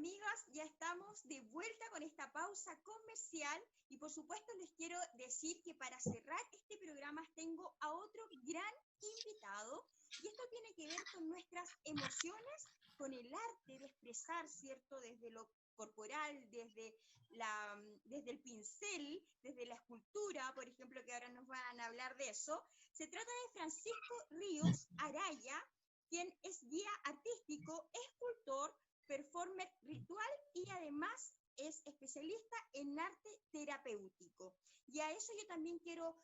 amigas, ya estamos de vuelta con esta pausa comercial y por supuesto les quiero decir que para cerrar este programa tengo a otro gran invitado y esto tiene que ver con nuestras emociones, con el arte de expresar, ¿cierto? Desde lo corporal, desde el pincel, desde la escultura, por ejemplo, que ahora nos van a hablar de eso. Se trata de Francisco Ríos Araya, quien es guía artístico, escultor, performer ritual y además es especialista en arte terapéutico. Y a eso yo también quiero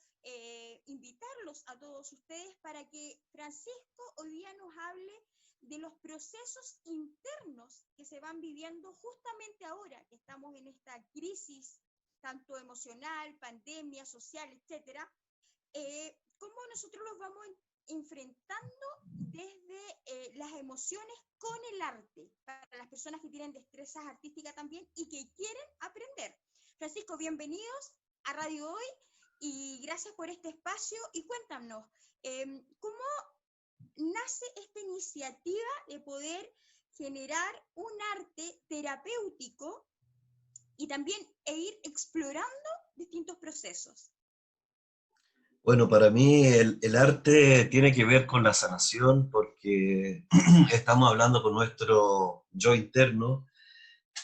invitarlos a todos ustedes para que Francisco hoy día nos hable de los procesos internos que se van viviendo justamente ahora que estamos en esta crisis tanto emocional, pandemia, social, etcétera. ¿Cómo nosotros los vamos enfrentando desde las emociones con el arte, para las personas que tienen destrezas artísticas también y que quieren aprender? Francisco, bienvenidos a Radio Hoy y gracias por este espacio y cuéntanos, ¿cómo nace esta iniciativa de poder generar un arte terapéutico y también ir explorando distintos procesos? Bueno, para mí el arte tiene que ver con la sanación porque estamos hablando con nuestro yo interno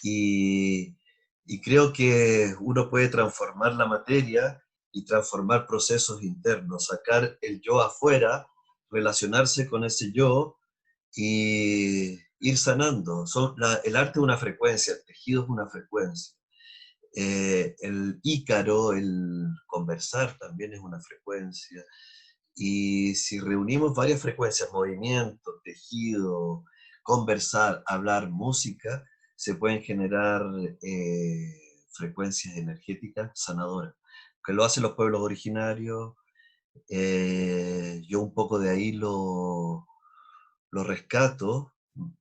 y, y creo que uno puede transformar la materia y transformar procesos internos, sacar el yo afuera, relacionarse con ese yo y ir sanando. El arte es una frecuencia, el tejido es una frecuencia. El ícaro, el conversar también es una frecuencia. Y si reunimos varias frecuencias, movimiento, tejido, conversar, hablar, música, se pueden generar frecuencias energéticas sanadoras, que lo hacen los pueblos originarios. Yo un poco de ahí lo rescato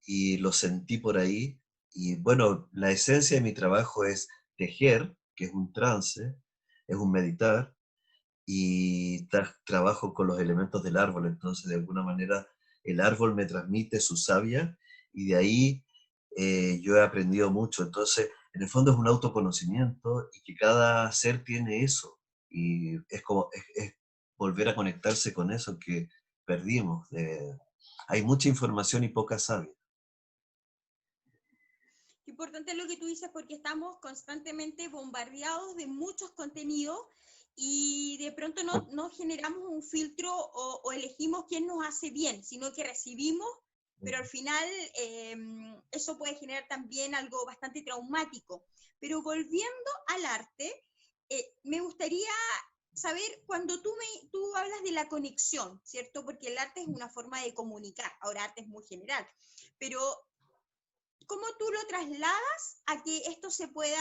y lo sentí por ahí. Y bueno, la esencia de mi trabajo es tejer, que es un trance, es un meditar, y trabajo con los elementos del árbol, entonces de alguna manera el árbol me transmite su savia y de ahí yo he aprendido mucho, entonces en el fondo es un autoconocimiento y que cada ser tiene eso y es como es volver a conectarse con eso que perdimos. Hay mucha información y poca savia. Qué importante lo que tú dices porque estamos constantemente bombardeados de muchos contenidos y de pronto no generamos un filtro o elegimos quién nos hace bien, sino que recibimos, pero al final eso puede generar también algo bastante traumático. Pero volviendo al arte, me gustaría saber cuando tú hablas de la conexión, ¿cierto? Porque el arte es una forma de comunicar, ahora arte es muy general, pero ¿cómo tú lo trasladas a que esto se pueda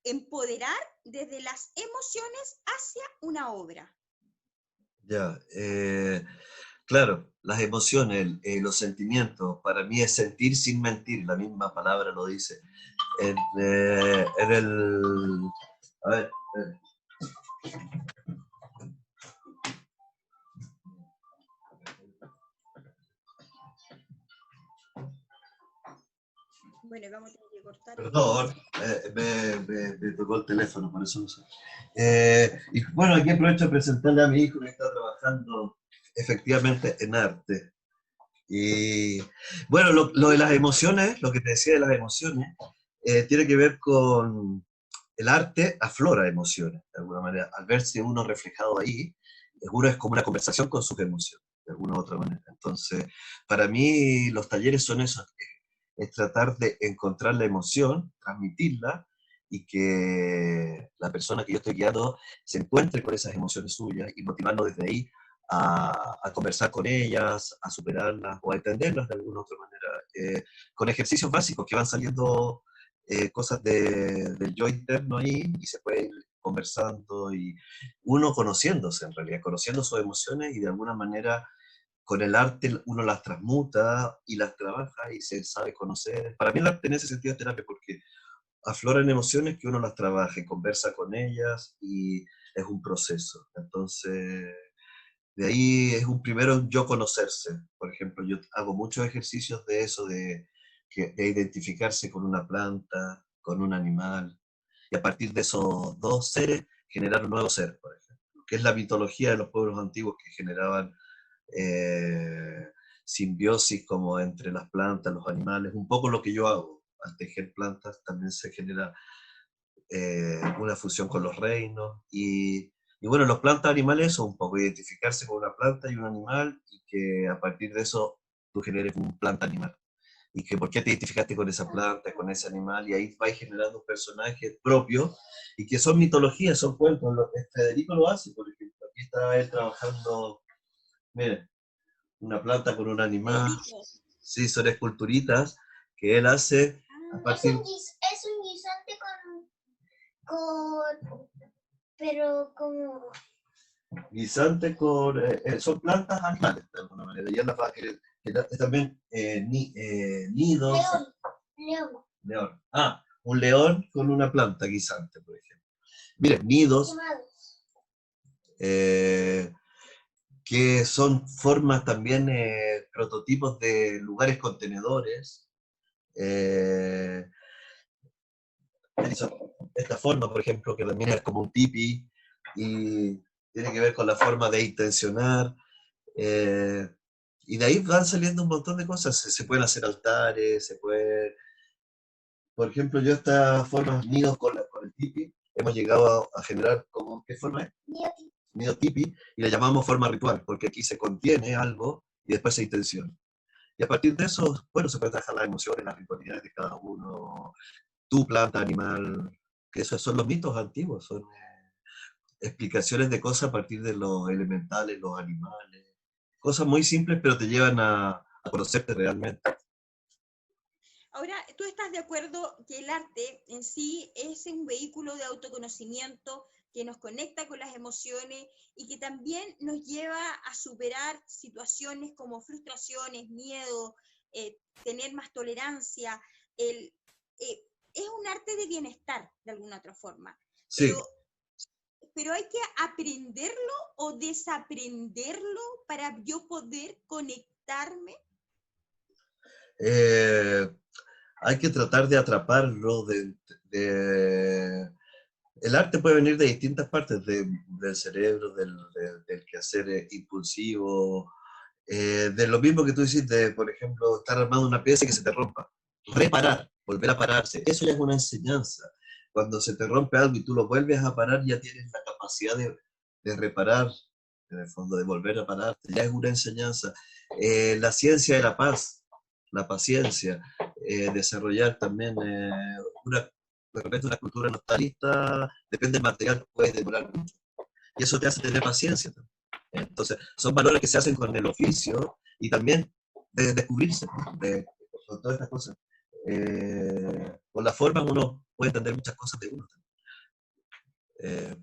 empoderar desde las emociones hacia una obra? Ya, claro, las emociones, los sentimientos, para mí es sentir sin mentir, la misma palabra lo dice. En el... A ver, Bueno, vamos a tener que cortar aquí. perdón, me tocó el teléfono, por eso no sé. Y bueno, aquí aprovecho de presentarle a mi hijo que está trabajando efectivamente en arte. Y bueno, lo de las emociones, lo que te decía de las emociones, tiene que ver con el arte aflora emociones, de alguna manera. Al verse uno reflejado ahí, uno es como una conversación con sus emociones, de alguna u otra manera. Entonces, para mí los talleres son eso, es tratar de encontrar la emoción, transmitirla, y que la persona que yo estoy guiando se encuentre con esas emociones suyas y motivarlo desde ahí a conversar con ellas, a superarlas o a entenderlas de alguna u otra manera, con ejercicios básicos que van saliendo cosas del yo interno ahí y se puede ir conversando y uno conociéndose en realidad, conociendo sus emociones y de alguna manera con el arte uno las transmuta y las trabaja y se sabe conocer. Para mí el arte en ese sentido es terapia porque afloran emociones que uno las trabaja y conversa con ellas y es un proceso. Entonces, de ahí es un primero yo conocerse. Por ejemplo, yo hago muchos ejercicios de eso, de de identificarse con una planta, con un animal, y a partir de esos dos seres generar un nuevo ser, por ejemplo, que es la mitología de los pueblos antiguos que generaban simbiosis como entre las plantas, los animales, un poco lo que yo hago. Al tejer plantas también se genera una fusión con los reinos y bueno, los plantas animales son un poco identificarse con una planta y un animal y que a partir de eso tú generes un planta animal. Y que por qué te identificaste con esa planta, con ese animal, y ahí vais generando un personaje propio y que son mitologías, son cuentos. Federico lo hace, por ejemplo. Aquí está él trabajando, miren, una planta con un animal. Federico. Sí, son esculturitas que él hace a partir... Es un guisante pero como... Guisante con... son plantas animales, de alguna manera. Y él las va a querer... También nidos... León. León. Ah, un león con una planta guisante, por ejemplo. Miren, nidos... que son formas también, prototipos de lugares contenedores. Esta forma, por ejemplo, que también es como un tipi, y tiene que ver con la forma de intencionar. Y de ahí van saliendo un montón de cosas. Se pueden hacer altares, se puede... Por ejemplo, yo estas formas nidos con el tipi, hemos llegado a generar como... ¿Qué forma es? Nido tipi, y le llamamos forma ritual, porque aquí se contiene algo y después se intenciona. Y a partir de eso, bueno, se puede trabajar las emociones, las ritualidades de cada uno, tu planta, animal, que esos son los mitos antiguos, son explicaciones de cosas a partir de los elementales, los animales, cosas muy simples, pero te llevan a conocerte realmente. Ahora, ¿tú estás de acuerdo que el arte en sí es un vehículo de autoconocimiento que nos conecta con las emociones y que también nos lleva a superar situaciones como frustraciones, miedo, tener más tolerancia? Es un arte de bienestar, de alguna otra forma. Sí. Pero hay que aprenderlo o desaprenderlo para yo poder conectarme. Hay que tratar de atraparlo, el arte puede venir de distintas partes, del cerebro, del quehacer impulsivo, de lo mismo que tú dices, de, por ejemplo, estar armando una pieza y que se te rompa. Reparar, volver a pararse, eso ya es una enseñanza. Cuando se te rompe algo y tú lo vuelves a parar, ya tienes la capacidad de reparar, en el fondo, de volver a pararte, ya es una enseñanza. La ciencia de la paz, la paciencia, desarrollar también de repente una cultura no está lista, depende del material, puede demorar mucho. Y eso te hace tener paciencia también. Entonces, son valores que se hacen con el oficio y también de descubrirse, con todas estas cosas. Con las formas uno puede entender muchas cosas de uno.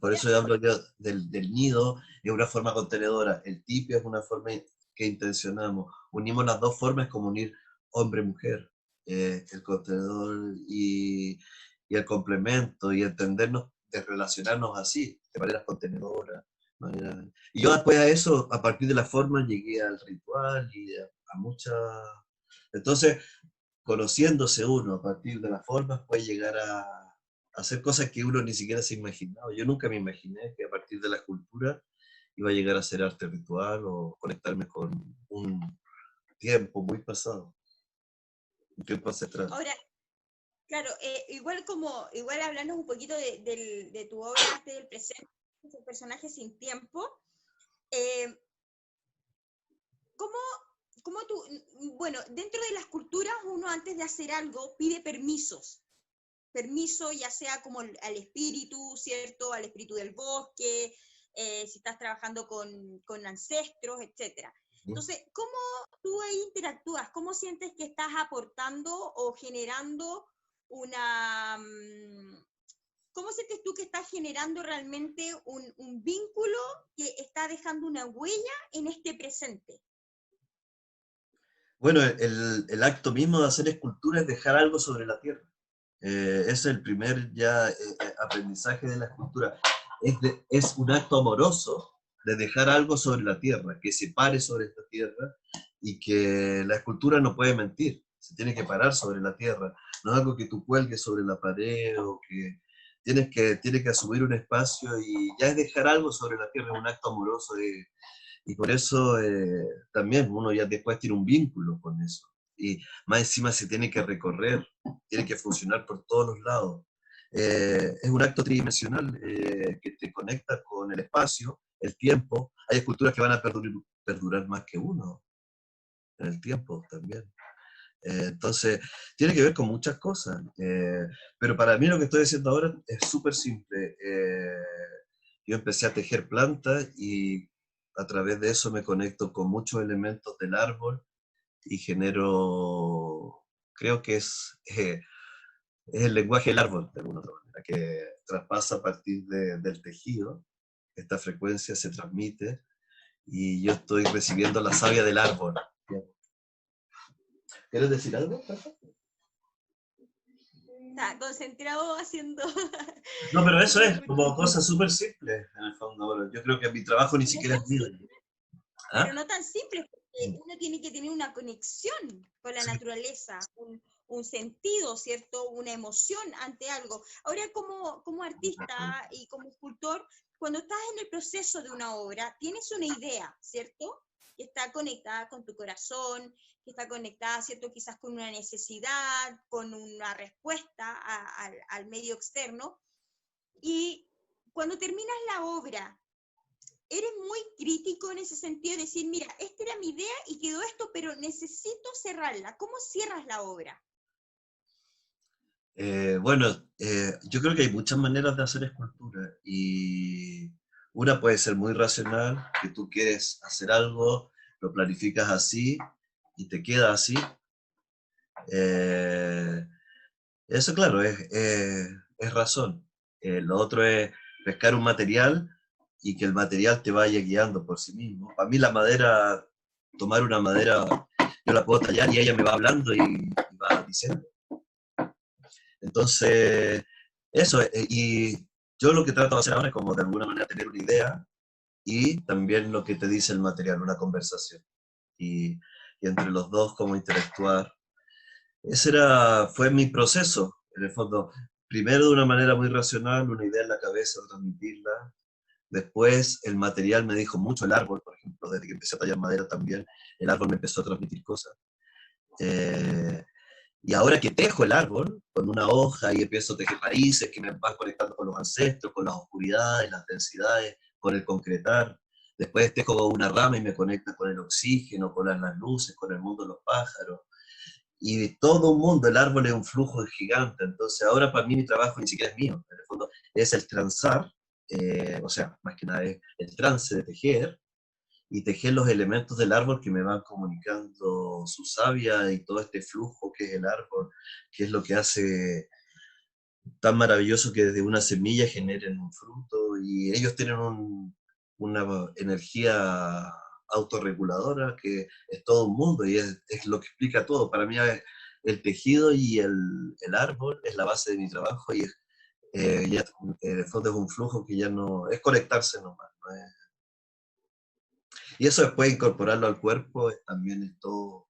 Por eso yo hablo yo del nido, es una forma contenedora, el tipio es una forma que intencionamos. Unimos las dos formas como unir hombre-mujer, el contenedor y el complemento, y entendernos, de relacionarnos así, de manera contenedora. Y yo después a eso, a partir de la forma, llegué al ritual y a muchas... Entonces, conociéndose uno a partir de las formas, puede llegar a hacer cosas que uno ni siquiera se imaginaba. Yo nunca me imaginé que a partir de la escultura iba a llegar a hacer arte ritual o conectarme con un tiempo muy pasado, un tiempo ancestral. Ahora, claro, igual hablarnos un poquito de tu obra Arte del Presente, el personaje sin tiempo. ¿Cómo tú, bueno, dentro de las culturas uno antes de hacer algo pide permiso ya sea como al espíritu, ¿cierto? Al espíritu del bosque, si estás trabajando con ancestros, etc. Entonces, ¿cómo tú ahí interactúas? ¿Cómo sientes que estás aportando o generando una... ¿Cómo sientes tú que estás generando realmente un vínculo que está dejando una huella en este presente? Bueno, el acto mismo de hacer escultura es dejar algo sobre la tierra. Es el primer ya aprendizaje de la escultura. Es un acto amoroso de dejar algo sobre la tierra, que se pare sobre esta tierra y que la escultura no puede mentir. se tiene que parar sobre la tierra, no es algo que tú cuelgues sobre la pared o que tienes que asumir un espacio y ya es dejar algo sobre la tierra, es un acto amoroso y por eso también uno ya después tiene un vínculo con eso. Y más encima se tiene que recorrer, tiene que funcionar por todos los lados. Es un acto tridimensional que te conecta con el espacio, el tiempo. Hay esculturas que van a perdurar más que uno en el tiempo también. Entonces, tiene que ver con muchas cosas. Pero para mí lo que estoy haciendo ahora es súper simple. Yo empecé a tejer plantas y a través de eso me conecto con muchos elementos del árbol y genero, creo que es el lenguaje del árbol, de alguna otra manera, que traspasa a partir del tejido. Esta frecuencia se transmite y yo estoy recibiendo la savia del árbol. ¿Quieres decir algo? Está concentrado haciendo... No, pero eso es, Pero como cosas súper simples, en el fondo. Bueno, yo creo que mi trabajo ni no siquiera tan es mío. simple, pero ¿Ah? no tan simple, porque uno tiene que tener una conexión con la Sí. naturaleza, un sentido, ¿cierto? Una emoción ante algo. Ahora, como artista y como escultor, cuando estás en el proceso de una obra, tienes una idea, ¿cierto? Que está conectada con tu corazón, que está conectada, ¿cierto? Quizás con una necesidad, con una respuesta al medio externo. Y cuando terminas la obra, eres muy crítico en ese sentido de decir, mira, esta era mi idea y quedó esto, pero necesito cerrarla. ¿Cómo cierras la obra? Bueno, yo creo que hay muchas maneras de hacer escultura y una puede ser muy racional, que tú quieres hacer algo, lo planificas así y te queda así. Eh, Eso, claro, es razón. Lo otro es pescar un material y que el material te vaya guiando por sí mismo. Para mí la madera, tomar una madera, yo la puedo tallar y ella me va hablando y va diciendo. Entonces, eso, y yo lo que trato de hacer ahora es como de alguna manera tener una idea y también lo que te dice el material, una conversación. Y, y entre los dos, cómo interactuar. Fue mi proceso, en el fondo. Primero de una manera muy racional, una idea en la cabeza, transmitirla. Después el material me dijo mucho, el árbol, por ejemplo, desde que empecé a tallar madera también, el árbol me empezó a transmitir cosas. Eh, y ahora que tejo el árbol con una hoja y empiezo a tejer raíces que me van conectando con los ancestros, con las oscuridades, las densidades, con el concretar. Después tejo una rama y me conecta con el oxígeno, con las luces, con el mundo de los pájaros y todo un mundo, el árbol es un flujo gigante, entonces ahora para mí mi trabajo ni siquiera es mío, en el fondo es el transar, o sea, más que nada es el trance de tejer, y tejer los elementos del árbol que me van comunicando su savia y todo este flujo que es el árbol, que es lo que hace tan maravilloso que desde una semilla generen un fruto, y ellos tienen una energía autorreguladora que es todo un mundo y es lo que explica todo. Para mí el tejido y el árbol es la base de mi trabajo y ya, en el fondo es un flujo que ya no es conectarse nomás. Y eso después incorporarlo al cuerpo también es todo,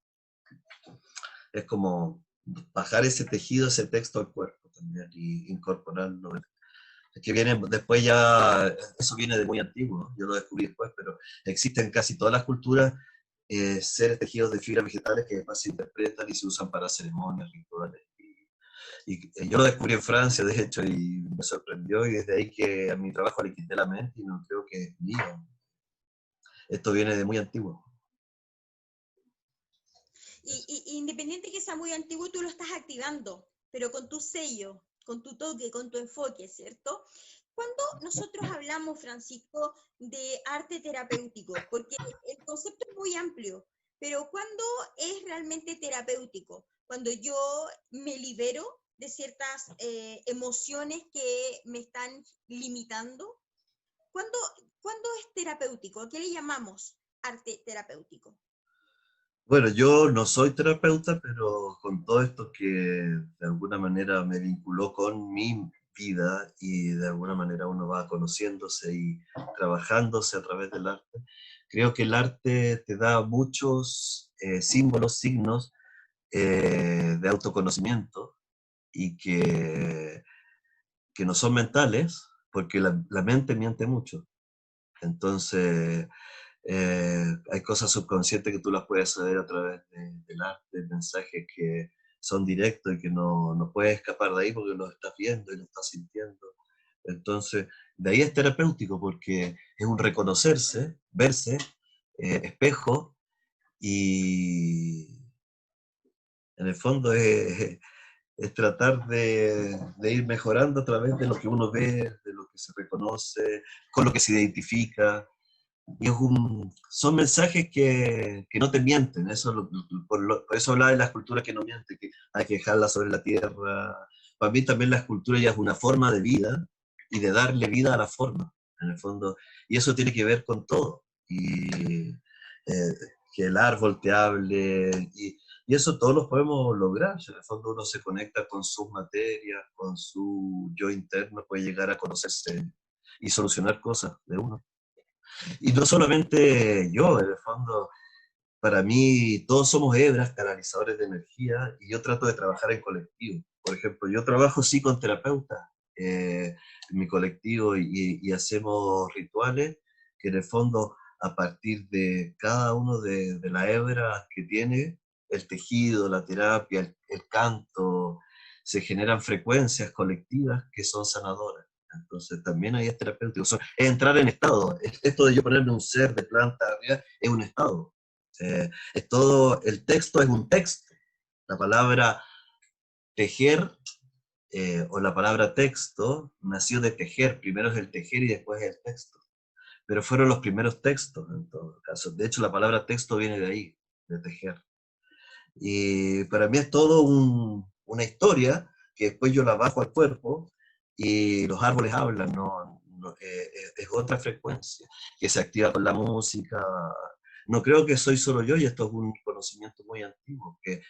es como bajar ese tejido, ese texto al cuerpo también y incorporarlo. Es que viene después ya, eso viene de muy antiguo, ¿no? Yo lo descubrí después, pero existen en casi todas las culturas seres tejidos de fibras vegetales que después se interpretan y se usan para ceremonias, rituales. Y yo lo descubrí en Francia, de hecho, y me sorprendió, y desde ahí que a mi trabajo le quité la mente y no creo que es mío. Esto viene de muy antiguo. Independiente que sea muy antiguo, tú lo estás activando, pero con tu sello, con tu toque, con tu enfoque, ¿cierto? Cuando nosotros hablamos, Francisco, de arte terapéutico, porque el concepto es muy amplio, pero ¿cuándo es realmente terapéutico? Cuando yo me libero de ciertas emociones que me están limitando. ¿Cuándo, ¿Cuándo es terapéutico? ¿A qué le llamamos arte terapéutico? Bueno, yo no soy terapeuta, pero con todo esto que de alguna manera me vinculó con mi vida y de alguna manera uno va conociéndose y trabajándose a través del arte, creo que el arte te da muchos símbolos, signos de autoconocimiento y que no son mentales, porque la mente miente mucho. Entonces, hay cosas subconscientes que tú las puedes saber a través del arte, mensajes que son directos y que no puedes escapar de ahí porque los estás viendo y los estás sintiendo. Entonces, de ahí es terapéutico porque es un reconocerse, verse, espejo, y en el fondo es tratar de ir mejorando a través de lo que uno ve, de lo que se reconoce, con lo que se identifica. Y son mensajes que no te mienten, por eso hablaba de las culturas que no mienten, que hay que dejarlas sobre la tierra. Para mí también la escultura ya es una forma de vida y de darle vida a la forma, en el fondo. Y eso tiene que ver con todo. Y que el árbol te hable, y eso todos lo podemos lograr. Si en el fondo uno se conecta con sus materias, con su yo interno, puede llegar a conocerse y solucionar cosas de uno. Y no solamente yo, en el fondo, para mí todos somos hebras, canalizadores de energía, y yo trato de trabajar en colectivo. Por ejemplo, yo trabajo sí con terapeutas en mi colectivo, y hacemos rituales que en el fondo, a partir de cada uno de las hebras que tiene, el tejido, la terapia, el canto, se generan frecuencias colectivas que son sanadoras. Entonces también ahí es terapéutico. Es entrar en estado. Esto de yo ponerme un ser de planta arriba es un estado. Es todo, el texto es un texto. La palabra tejer, o la palabra texto, nació de tejer. Primero es el tejer y después es el texto. Pero fueron los primeros textos en todo caso. De hecho, la palabra texto viene de ahí, de tejer. Y para mí es todo una historia que después yo la bajo al cuerpo y los árboles hablan, es otra frecuencia que se activa con la música. No creo que soy solo yo, y esto es un conocimiento muy antiguo, que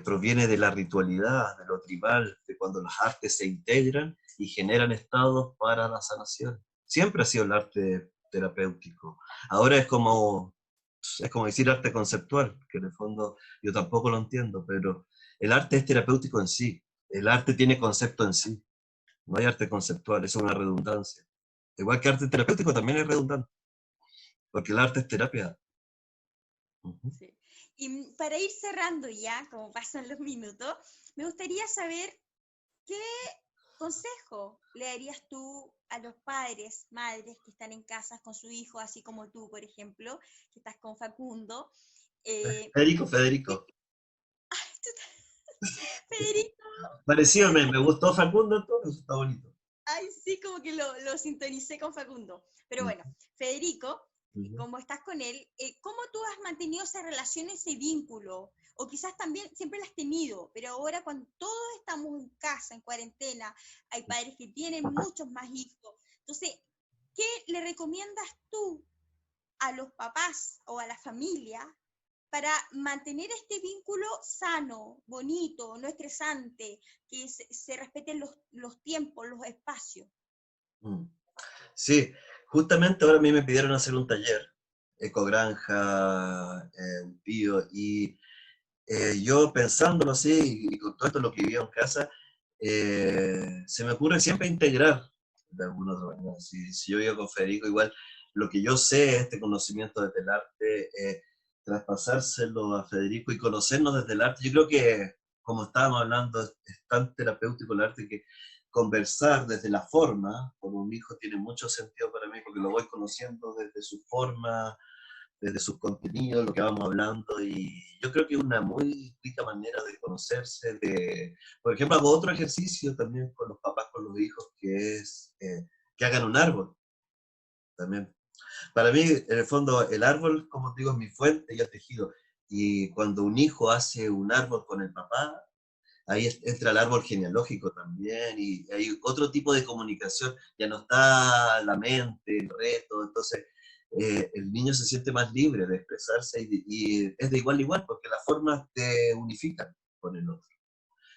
proviene de la ritualidad, de lo tribal, de cuando las artes se integran y generan estados para la sanación. Siempre ha sido el arte terapéutico. Ahora es como decir arte conceptual, que en el fondo yo tampoco lo entiendo, pero el arte es terapéutico en sí. El arte tiene concepto en sí. No hay arte conceptual, es una redundancia. Igual que arte terapéutico también es redundante, porque el arte es terapia. Uh-huh. Sí. Y para ir cerrando ya, como pasan los minutos, me gustaría saber qué consejo le darías tú a los padres, madres que están en casa con su hijo, así como tú, por ejemplo, que estás con Facundo. Eh, Federico. Federico, Parecido, me gustó Facundo, entonces está bonito. ay, sí, como que lo sintonicé con Facundo. Pero bueno, Federico, Uh-huh. como estás con él, ¿cómo tú has mantenido esa relación, ese vínculo? O quizás también siempre la has tenido, pero ahora cuando todos estamos en casa, en cuarentena, hay padres que tienen muchos más hijos. Entonces, ¿qué le recomiendas tú a los papás o a la familia para mantener este vínculo sano, bonito, no estresante, que se respeten los tiempos, los espacios? Mm. Sí, justamente ahora a mí me pidieron hacer un taller, ecogranja, un tío, y yo pensándolo así, y con todo esto lo que vivía en casa, se me ocurre siempre integrar de alguna otra manera. Si yo vivo con Federico, igual lo que yo sé, este conocimiento desde el arte, traspasárselo a Federico y conocernos desde el arte. Yo creo que, como estábamos hablando, es tan terapéutico el arte que conversar desde la forma con un hijo tiene mucho sentido para mí, porque lo voy conociendo desde su forma, desde sus contenidos, lo que vamos hablando, y yo creo que es una muy rica manera de conocerse. Por ejemplo, hago otro ejercicio también con los papás, con los hijos, que es que hagan un árbol también. Para mí, en el fondo, el árbol, como digo, es mi fuente y el tejido. Y cuando un hijo hace un árbol con el papá, ahí entra el árbol genealógico también, y hay otro tipo de comunicación, ya no está la mente, el reto, entonces el niño se siente más libre de expresarse, y es de igual a igual, porque las formas te unifican con el otro.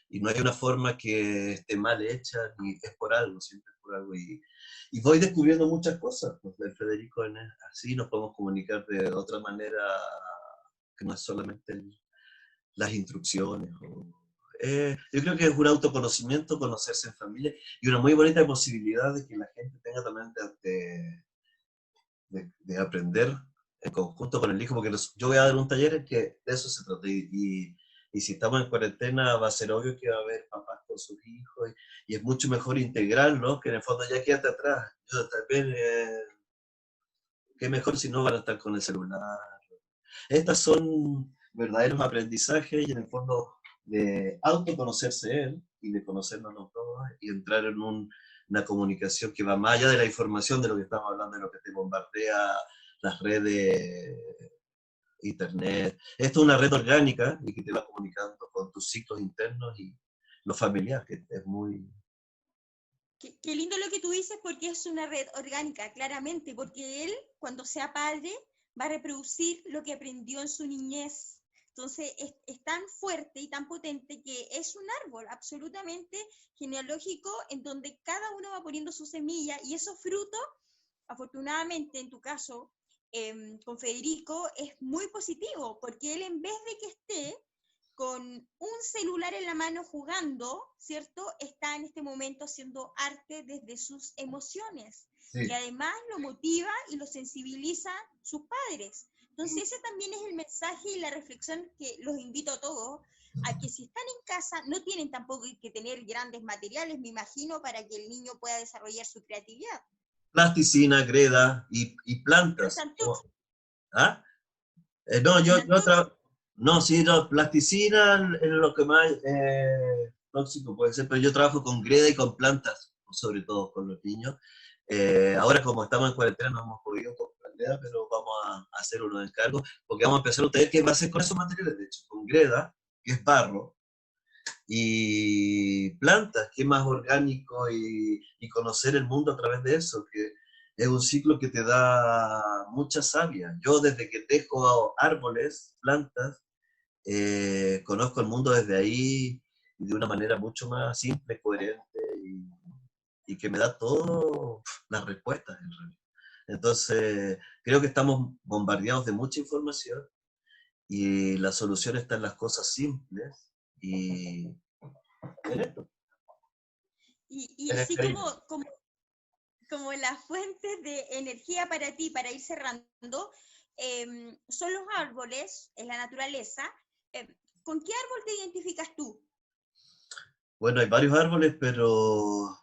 Y no hay una forma que esté mal hecha, ni es por algo, siempre es por algo. Y voy descubriendo muchas cosas, pues, de Federico, así nos podemos comunicar de otra manera que no es solamente las instrucciones. Yo creo que es un autoconocimiento, conocerse en familia y una muy bonita posibilidad de que la gente tenga también de aprender en conjunto con el hijo, porque yo voy a dar un taller en que de eso se trata y si estamos en cuarentena va a ser obvio que va a haber papás con sus hijos y es mucho mejor integrarlos, que en el fondo ya quédate atrás. Yo también, qué mejor si no van a estar con el celular. Estas son verdaderos aprendizajes y en el fondo de autoconocerse él y de conocernos los dos y entrar en una comunicación que va más allá de la información, de lo que estamos hablando, de lo que te bombardea las redes, internet. Esto es una red orgánica y que te va comunicando con tus ciclos internos y lo familiar, que es muy... Qué lindo lo que tú dices porque es una red orgánica, claramente, porque él, cuando sea padre, va a reproducir lo que aprendió en su niñez. Entonces, es tan fuerte y tan potente que es un árbol absolutamente genealógico en donde cada uno va poniendo su semilla y esos frutos, afortunadamente, en tu caso, con Federico, es muy positivo, porque él en vez de que esté con un celular en la mano jugando, ¿cierto? Está en este momento haciendo arte desde sus emociones. Sí. Y además lo motiva y lo sensibiliza sus padres. Entonces ese también es el mensaje y la reflexión que los invito a todos, a que si están en casa, no tienen tampoco que tener grandes materiales, me imagino, para que el niño pueda desarrollar su creatividad. Plasticina, greda y Pero plantas. están tóxicos. ¿Ah? No, Están tóxicos. no, sí, no, plasticina es lo que más tóxico puede ser, pero yo trabajo con greda y con plantas, sobre todo con los niños. Ahora como estamos en cuarentena no hemos podido comprar greda, pero vamos a hacer unos encargos, porque vamos a empezar un taller que va a ser con esos materiales, de hecho, con greda, que es barro, y plantas, que es más orgánico y conocer el mundo a través de eso, que es un ciclo que te da mucha savia. Yo desde que tejo árboles, plantas, conozco el mundo desde ahí y de una manera mucho más simple, coherente y que me da todas las respuestas en realidad. Entonces, creo que estamos bombardeados de mucha información y la solución está en las cosas simples y en esto. Y así como las fuentes de energía para ti, para ir cerrando, son los árboles, es la naturaleza. ¿Con qué árbol te identificas tú? Bueno, hay varios árboles, pero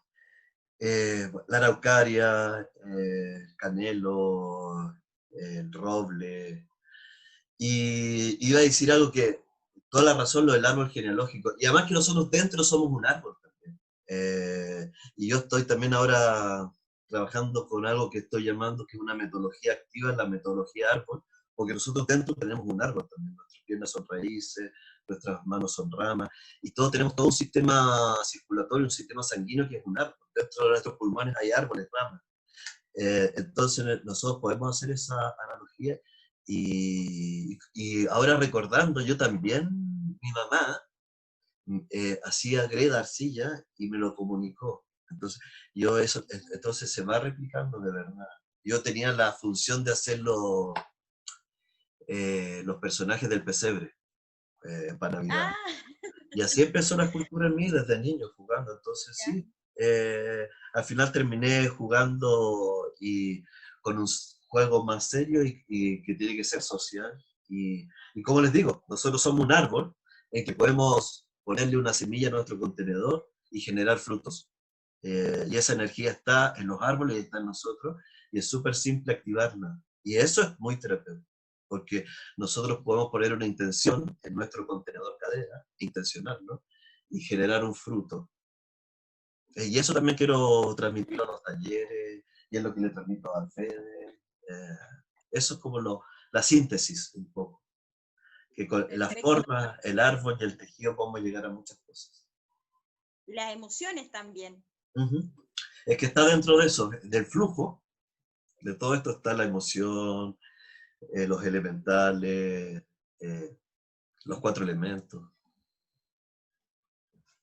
la araucaria, canelo, el roble. Y iba a decir algo que, toda la razón, lo del árbol genealógico. Y además que nosotros dentro somos un árbol también. Y yo estoy también ahora trabajando con algo que estoy llamando que es una metodología activa, la metodología árbol, porque nosotros dentro tenemos un árbol también. Nuestras piernas son raíces, nuestras manos son ramas, y todos tenemos todo un sistema circulatorio, un sistema sanguíneo que es un árbol. Dentro de nuestros pulmones hay árboles, ramas. Entonces nosotros podemos hacer esa analogía y ahora recordando, yo también, mi mamá hacía greda arcilla y me lo comunicó. Entonces, entonces se va replicando de verdad. Yo tenía la función de hacer los personajes del pesebre para Navidad. Ah, Y así empezó la cultura en mí desde niño, jugando. Entonces, ya. sí, al final terminé jugando y con un juego más serio y que tiene que ser social. Y como les digo, nosotros somos un árbol en que podemos ponerle una semilla a nuestro contenedor y generar frutos. Y esa energía está en los árboles y está en nosotros. Y es súper simple activarla. Y eso es muy terapéutico, porque nosotros podemos poner una intención en nuestro contenedor cadera, intencionarlo, y generar un fruto. Y eso también quiero transmitirlo a los talleres, y es lo que le transmito a Fede. Eso es como la síntesis, un poco. Que con la Perfecto. forma, el árbol y el tejido podemos llegar a muchas cosas. Las emociones también. Es que está dentro de eso, del flujo, de todo esto está la emoción, los elementales, los 4 elementos.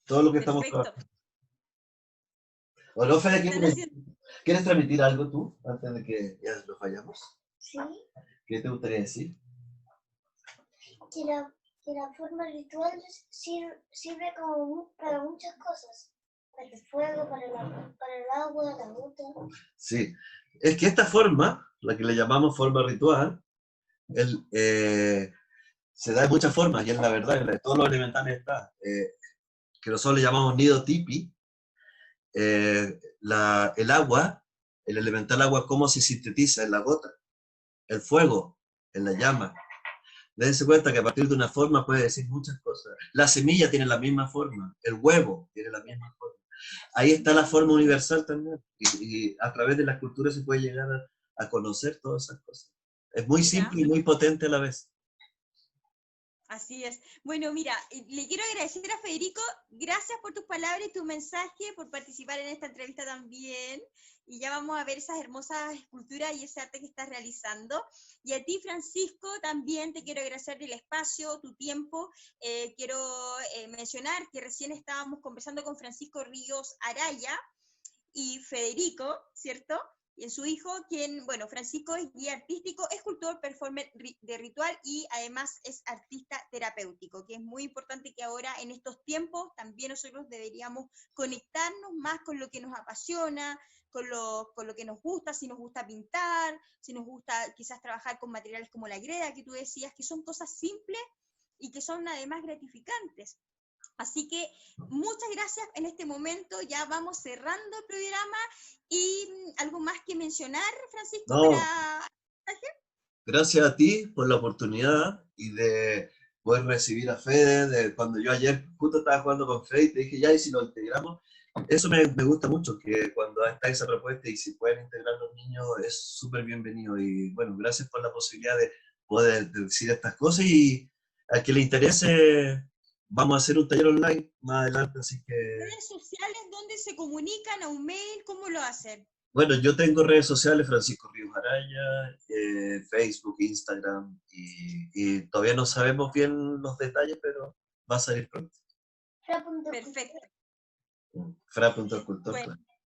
Todo lo que estamos Perfecto. trabajando. Bueno, Fede, Están haciendo... ¿quieres transmitir algo tú antes de que ya nos vayamos? Sí. ¿Qué te gustaría decir? Quiero que la forma ritual sirve como para muchas cosas. Para el fuego, para el agua, la gota. Sí, es que esta forma, la que le llamamos forma ritual, se da de muchas formas, y es la verdad, en todos los elementales está, que nosotros le llamamos nido tipi. El agua, el elemental agua, cómo se sintetiza en la gota, el fuego, en la llama. Dense cuenta que a partir de una forma puede decir muchas cosas. La semilla tiene la misma forma, el huevo tiene la misma forma. Ahí está la forma universal también, y a través de la cultura se puede llegar a conocer todas esas cosas. Es muy simple y muy potente a la vez. Así es. Bueno, mira, le quiero agradecer a Federico, gracias por tus palabras y tu mensaje, por participar en esta entrevista también, y ya vamos a ver esas hermosas esculturas y ese arte que estás realizando. Y a ti, Francisco, también te quiero agradecer el espacio, tu tiempo. Quiero mencionar que recién estábamos conversando con Francisco Ríos Araya y Federico, ¿cierto? Y su hijo, quien, bueno, Francisco es guía artístico, escultor, performer de ritual y además es artista terapéutico, que es muy importante que ahora en estos tiempos también nosotros deberíamos conectarnos más con lo que nos apasiona, con lo que nos gusta, si nos gusta pintar, si nos gusta quizás trabajar con materiales como la greda, que tú decías, que son cosas simples y que son además gratificantes. Así que muchas gracias en este momento, ya vamos cerrando el programa y algo más que mencionar, Francisco, No, para... gracias a ti por la oportunidad y de poder recibir a Fede, de cuando yo ayer justo estaba jugando con Fede y te dije, ya, y si lo integramos, eso me gusta mucho, que cuando está esa propuesta y si pueden integrar los niños es súper bienvenido. Y bueno, gracias por la posibilidad de poder decir estas cosas, y al que le interese, vamos a hacer un taller online más adelante, así que... Redes sociales, ¿dónde se comunican? ¿A un mail? ¿Cómo lo hacen? Bueno, yo tengo redes sociales, Francisco Ríos Araya, Facebook, Instagram, y todavía no sabemos bien los detalles, pero va a salir pronto. Perfecto. Fra.cultor, Bueno, claro.